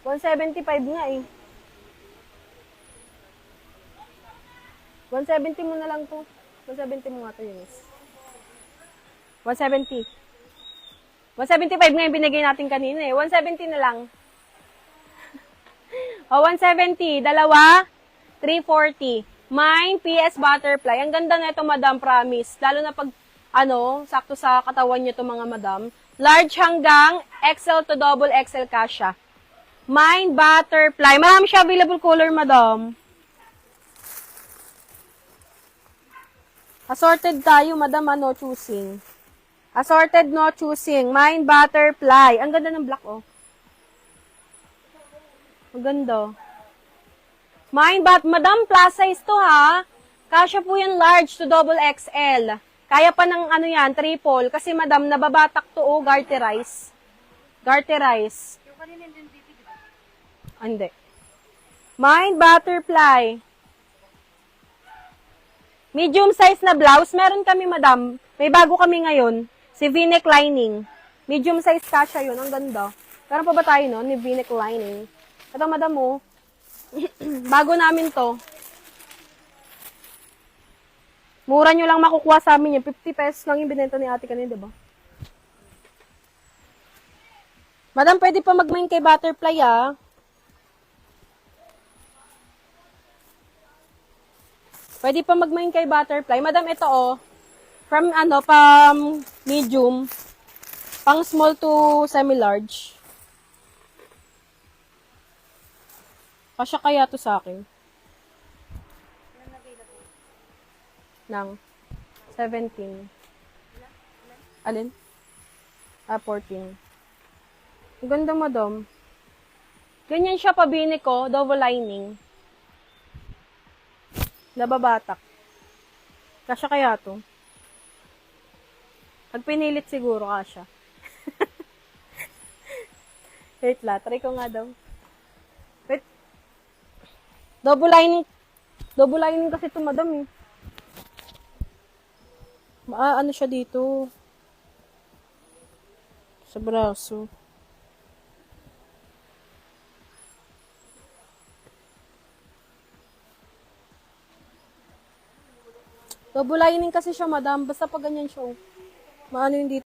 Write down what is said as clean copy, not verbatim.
175 nga eh. 170 mo na lang to. 170 mo nga to, Eunice. 170. 175 nga yung binigay natin kanina eh. 170 na lang. O, 170. Dalawa, 340. Mine, PS Butterfly. Ang ganda na ito, madam, promise. Lalo na pag, sakto sa katawan nyo ito, mga madam. Large hanggang XL to double XL kasha. Mine, Butterfly. Marami siya available color, madam. Assorted tayo, madam, choosing. Assorted, no choosing. Mine, Butterfly. Ang ganda ng black, oh. Ang ganda. Mine, madam, plus size to, ha. Kasya po yan large to double XL. Kaya pa ng, triple. Kasi, madam, nababatak to, oh, garterize. Garterize. Yung kanina din bibig. Hindi. Mine, Butterfly. Medium size na blouse, meron kami, madam. May bago kami ngayon. Si V-neck lining. Medium size kasha yun. Ang ganda. Meron pa ba tayo, no? Ni V-neck lining. Ito, madam, oh. Bago namin to. Mura nyo lang makukuha sa amin yun. 50 pesos lang yung binenta ni ate kanina, diba? Madam, pwede pa mag-main kay Butterfly, ah. Pwede pa mag-main kay Butterfly. Madam, ito oh. From pang medium. Pang small to semi-large. Kasya kaya to sa akin. Nang 17. Alin? 14. Ang ganda, madam. Ganyan siya pabini ko. Double lining. Nababatak. Kasya kaya to? Pag pinilit siguro kasya. Wait la, try ko nga daw. Wait. Double lining. Double lining kasi ito, madam eh. Ano siya dito? Sa braso. Double lining kasi siya, madam. Basta pag ganyan siya, maano yung dito.